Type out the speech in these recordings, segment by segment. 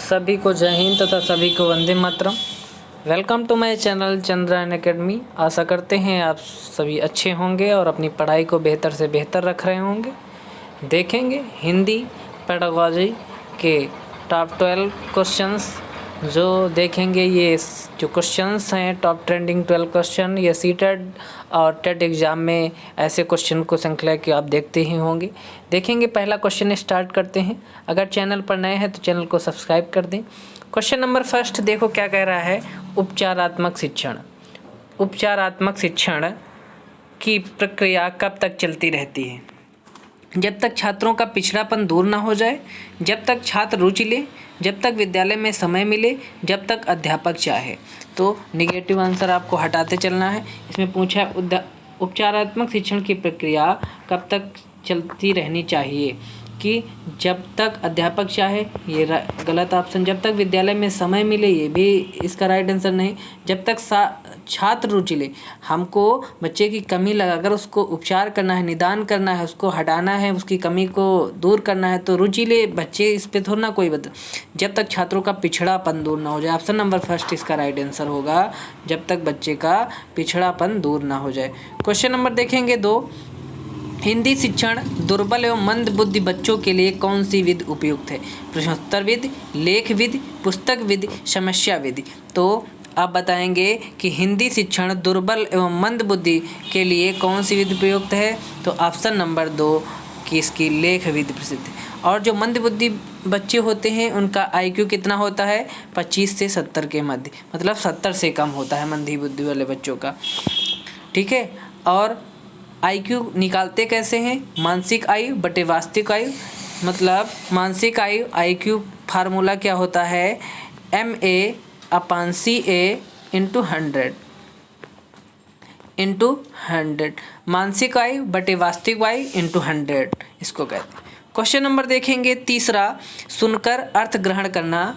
सभी को जय हिंद तथा सभी को वंदे मातरम। Welcome to my channel Chandrayan academy. आशा करते हैं आप सभी अच्छे होंगे और अपनी पढ़ाई को बेहतर से बेहतर रख रहे होंगे। देखेंगे हिंदी पेडागॉजी के टॉप 12 क्वेश्चंस जो देखेंगे। ये जो क्वेश्चंस हैं टॉप ट्रेंडिंग 12 क्वेश्चन, ये सीटेड और टेट एग्ज़ाम में ऐसे क्वेश्चन को श्रृंखला के आप देखते ही होंगे। देखेंगे पहला क्वेश्चन स्टार्ट करते हैं। अगर चैनल पर नए हैं तो चैनल को सब्सक्राइब कर दें। क्वेश्चन नंबर फर्स्ट देखो क्या कह रहा है। उपचारात्मक शिक्षण। उपचारात्मक शिक्षण की प्रक्रिया कब तक चलती रहती है? जब तक छात्रों का पिछड़ापन दूर न हो जाए, जब तक छात्र रुचि ले, जब तक विद्यालय में समय मिले, जब तक अध्यापक चाहे। तो नेगेटिव आंसर आपको हटाते चलना है। इसमें पूछा है उपचारात्मक शिक्षण की प्रक्रिया कब तक चलती रहनी चाहिए कि जब तक अध्यापक चाहे, ये गलत ऑप्शन। जब तक विद्यालय में समय मिले, ये भी इसका राइट आंसर नहीं। जब तक छात्र रुचि ले, हमको बच्चे की कमी लगाकर उसको उपचार करना है, निदान करना है, उसको हटाना है, उसकी कमी को दूर करना है, तो रुचि ले बच्चे, इस पे थोड़ा ना कोई जब तक छात्रों का पिछड़ापन दूर ना हो जाए। ऑप्शन नंबर फर्स्ट इसका राइट आंसर होगा, जब तक बच्चे का पिछड़ापन दूर ना हो जाए। क्वेश्चन नंबर देखेंगे 2। हिंदी शिक्षण दुर्बल एवं मंद बुद्धि बच्चों के लिए कौन सी विधि उपयुक्त है? प्रश्नोत्तर विधि, लेख विधि, पुस्तक विधि, समस्या विधि। तो आप बताएंगे कि हिंदी शिक्षण दुर्बल एवं मंद बुद्धि के लिए कौन सी विधि उपयुक्त है? तो ऑप्शन नंबर 2 की इसकी लेख विधि प्रसिद्ध है। और जो मंद बुद्धि बच्चे होते हैं उनका IQ कितना होता है? 25 से 70 के मध्य, मतलब 70 से कम होता है मंदी बुद्धि वाले बच्चों का। ठीक है। और IQ निकालते कैसे हैं? मानसिक आयु बटे वास्तविक आयु। मतलब मानसिक आयु IQ फार्मूला क्या होता है? MA/CA × 100 मानसिक आयु बटे वास्तविक आयु × 100 इसको कहते हैं। क्वेश्चन नंबर देखेंगे 3। सुनकर अर्थ ग्रहण करना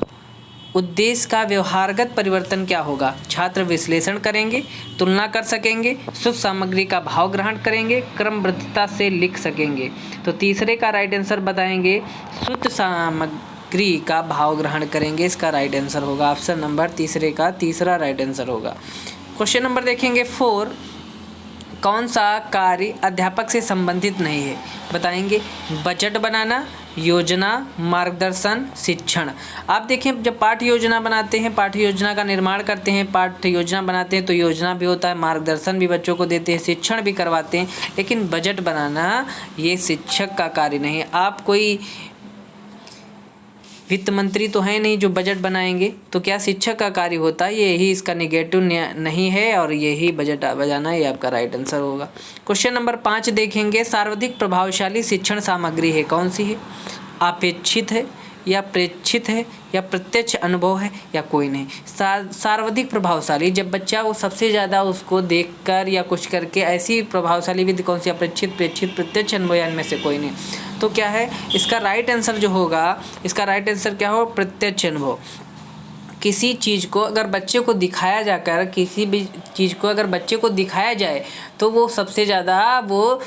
उद्देश्य का व्यवहारगत परिवर्तन क्या होगा? छात्र विश्लेषण करेंगे, तुलना कर सकेंगे, शुद्ध सामग्री का भाव ग्रहण करेंगे, क्रमबद्धता से लिख सकेंगे। तो तीसरे का राइट आंसर बताएंगे, शुद्ध सामग्री का भाव ग्रहण करेंगे, इसका राइट आंसर होगा। ऑप्शन नंबर तीसरे का तीसरा राइट आंसर होगा। क्वेश्चन नंबर देखेंगे 4। कौन सा कार्य अध्यापक से संबंधित नहीं है? बताएंगे बजट बनाना, योजना, मार्गदर्शन, शिक्षण। आप देखें जब पाठ्य योजना बनाते हैं, पाठ्य योजना का निर्माण करते हैं, पाठ्य योजना बनाते हैं तो योजना भी होता है, मार्गदर्शन भी बच्चों को देते हैं, शिक्षण भी करवाते हैं, लेकिन बजट बनाना ये शिक्षक का कार्य नहीं है। आप कोई वित्त मंत्री तो है नहीं जो बजट बनाएंगे, तो क्या शिक्षक का कार्य होता है? यही इसका निगेटिव नहीं है और यही बजट बजाना ये आपका राइट आंसर होगा। क्वेश्चन नंबर 5 देखेंगे। सर्वाधिक प्रभावशाली शिक्षण सामग्री है कौन सी है? अपेक्षित है या प्रेक्षित है या प्रत्यक्ष अनुभव है या कोई नहीं? सर्वाधिक प्रभावशाली, जब बच्चा वो सबसे ज़्यादा उसको देखकर या कुछ करके, ऐसी प्रभावशाली विधि कौन सी? अपेक्षित, प्रेक्षित, प्रत्यक्ष अनुभव या इनमें से कोई नहीं। तो क्या है इसका राइट आंसर जो होगा? इसका राइट आंसर क्या हो? प्रत्यक्ष अनुभव। किसी चीज़ को अगर बच्चे को दिखाया जाकर, किसी भी चीज़ को अगर बच्चे को दिखाया जाए तो वो सबसे ज़्यादा वो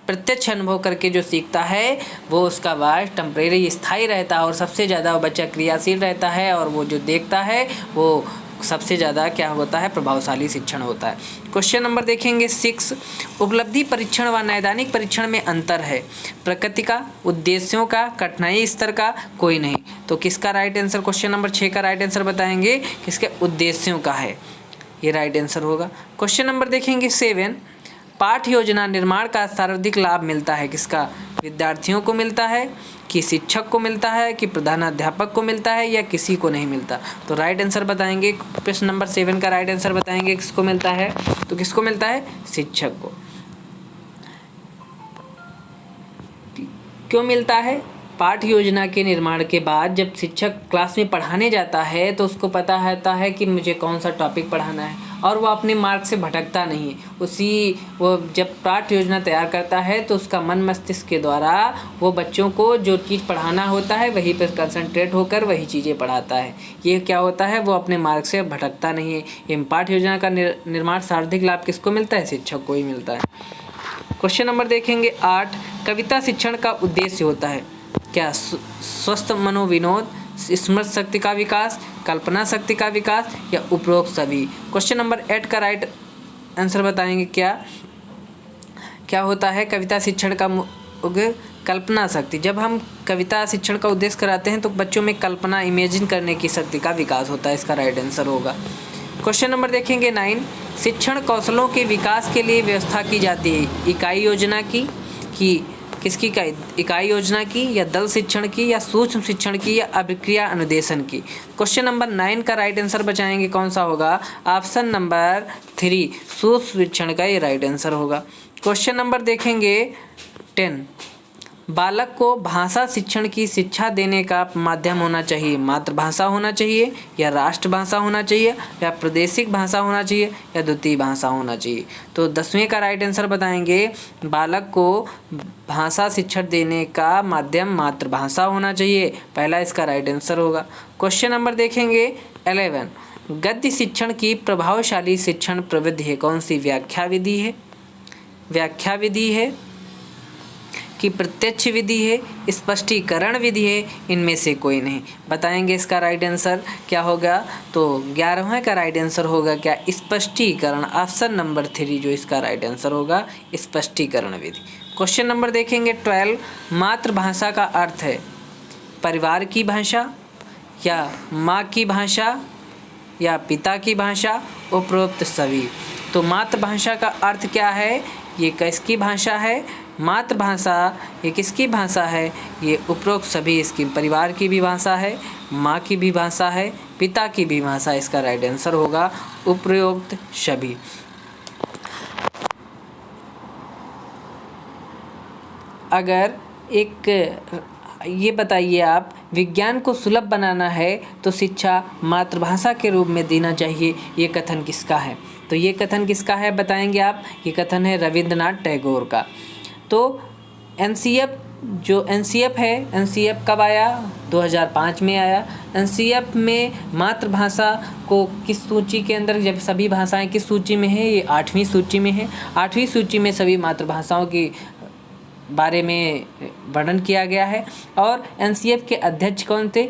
प्रत्यक्ष अनुभव करके जो सीखता है वो उसका वास टेम्परेरी स्थायी रहता है और सबसे ज़्यादा वो बच्चा क्रियाशील रहता है, और वो जो देखता है वो सबसे ज़्यादा क्या होता है? प्रभावशाली शिक्षण होता है। क्वेश्चन नंबर देखेंगे 6। उपलब्धि परीक्षण व नैदानिक परीक्षण में अंतर है? प्रकृति का, उद्देश्यों का, कठिनाई स्तर का, कोई नहीं। तो किसका राइट आंसर? क्वेश्चन नंबर 6 का राइट आंसर बताएंगे किसके? उद्देश्यों का है, ये राइट आंसर होगा। क्वेश्चन नंबर देखेंगे 7। पाठ्य योजना निर्माण का सर्वाधिक लाभ मिलता है किसका? विद्यार्थियों को मिलता है कि शिक्षक को मिलता है कि प्रधानाध्यापक को मिलता है या किसी को नहीं मिलता? तो राइट आंसर बताएंगे। प्रश्न नंबर 7 का राइट आंसर बताएंगे किसको मिलता है? तो किसको मिलता है? शिक्षक को। क्यों मिलता है? पाठ्य योजना के निर्माण के बाद जब शिक्षक क्लास में पढ़ाने जाता है तो उसको पता रहता है कि मुझे कौन सा टॉपिक पढ़ाना है, और वो अपने मार्ग से भटकता नहीं है। वो जब पाठ्य योजना तैयार करता है तो उसका मन मस्तिष्क के द्वारा वो बच्चों को जो चीज़ पढ़ाना होता है वहीं पर कंसंट्रेट होकर वही चीज़ें पढ़ाता है। ये क्या होता है? वो अपने मार्ग से भटकता नहीं है। ये पाठ्य योजना का निर्माण सर्वाधिक लाभ किसको मिलता है? शिक्षक को ही मिलता है। क्वेश्चन नंबर देखेंगे 8। कविता शिक्षण का उद्देश्य होता है क्या? स्वस्थ मनोविनोद, स्मृति शक्ति का विकास, कल्पना शक्ति का विकास या उपरोक्त सभी। क्वेश्चन नंबर 8 का राइट आंसर बताएंगे क्या होता है कविता शिक्षण का कल्पना शक्ति। जब हम कविता शिक्षण का उद्देश्य कराते हैं तो बच्चों में कल्पना, इमेजिन करने की शक्ति का विकास होता है। इसका राइट आंसर होगा। क्वेश्चन नंबर देखेंगे 9, शिक्षण कौशलों के विकास के लिए व्यवस्था की जाती है इकाई योजना की किसकी का इकाई योजना की या दल शिक्षण की या सूक्ष्म शिक्षण की या अभिक्रिया अनुदेशन की। क्वेश्चन नंबर 9 का राइट आंसर बचाएंगे कौन सा होगा? ऑप्शन नंबर 3 सूक्ष्म शिक्षण का ये राइट आंसर होगा। क्वेश्चन नंबर देखेंगे 10, बालक को भाषा शिक्षण की शिक्षा देने का माध्यम होना चाहिए मातृभाषा होना चाहिए या राष्ट्रभाषा होना चाहिए या प्रादेशिक भाषा होना चाहिए या द्वितीय भाषा होना चाहिए। तो 10वें का राइट आंसर बताएंगे बालक को भाषा शिक्षण देने का माध्यम मातृभाषा होना चाहिए, पहला इसका राइट आंसर होगा। क्वेश्चन नंबर देखेंगे 11, गद्य शिक्षण की प्रभावशाली शिक्षण प्रविधि है कौन सी? व्याख्या विधि है कि प्रत्यक्ष विधि है, स्पष्टीकरण विधि है, इनमें से कोई नहीं। बताएंगे इसका राइट आंसर क्या होगा? तो 11वें का राइट आंसर होगा क्या? स्पष्टीकरण। ऑप्शन नंबर 3 जो इसका राइट आंसर होगा स्पष्टीकरण विधि। क्वेश्चन नंबर देखेंगे 12, मातृभाषा का अर्थ है परिवार की भाषा या माँ की भाषा या पिता की भाषा, उपरोक्त सभी। तो मातृभाषा का अर्थ क्या है? ये किसकी भाषा है? मातृभाषा ये किसकी भाषा है? ये उपरोक्त सभी इसकी परिवार की भी भाषा है, माँ की भी भाषा है, पिता की भी भाषा। इसका राइट आंसर होगा उपरोक्त सभी। अगर ये बताइए आप, विज्ञान को सुलभ बनाना है तो शिक्षा मातृभाषा के रूप में देना चाहिए, ये कथन किसका है? तो ये कथन किसका है बताएंगे आप? ये कथन है रविंद्रनाथ टैगोर का। तो एनसीएफ है, एनसीएफ कब आया? 2005 में आया। एनसीएफ में मातृभाषा को किस सूची के अंदर, जब सभी भाषाएं किस सूची में है? ये 8वीं सूची में है। 8वीं सूची में सभी मातृभाषाओं की बारे में वर्णन किया गया है। और एनसीएफ के अध्यक्ष कौन थे?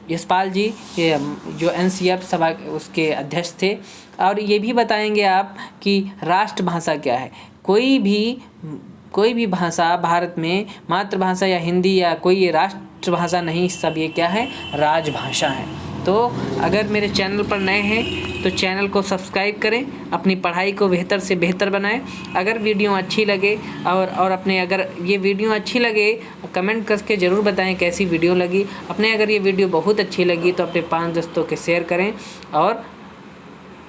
यशपाल जी, ये जो एनसीएफ सभा उसके अध्यक्ष थे। और ये भी बताएंगे आप कि राष्ट्रभाषा क्या है। कोई भी भाषा भारत में मातृभाषा या हिंदी या कोई ये राष्ट्रभाषा नहीं, सब ये क्या है? राजभाषा है। तो अगर मेरे चैनल पर नए हैं तो चैनल को सब्सक्राइब करें, अपनी पढ़ाई को बेहतर से बेहतर बनाएं। अगर वीडियो अच्छी लगे अगर ये वीडियो अच्छी लगे कमेंट करके ज़रूर बताएं कैसी वीडियो लगी। अगर ये वीडियो बहुत अच्छी लगी तो अपने 5 दोस्तों के शेयर करें और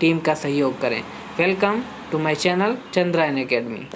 टीम का सहयोग करें। Welcome to my channel Chandrayan academy.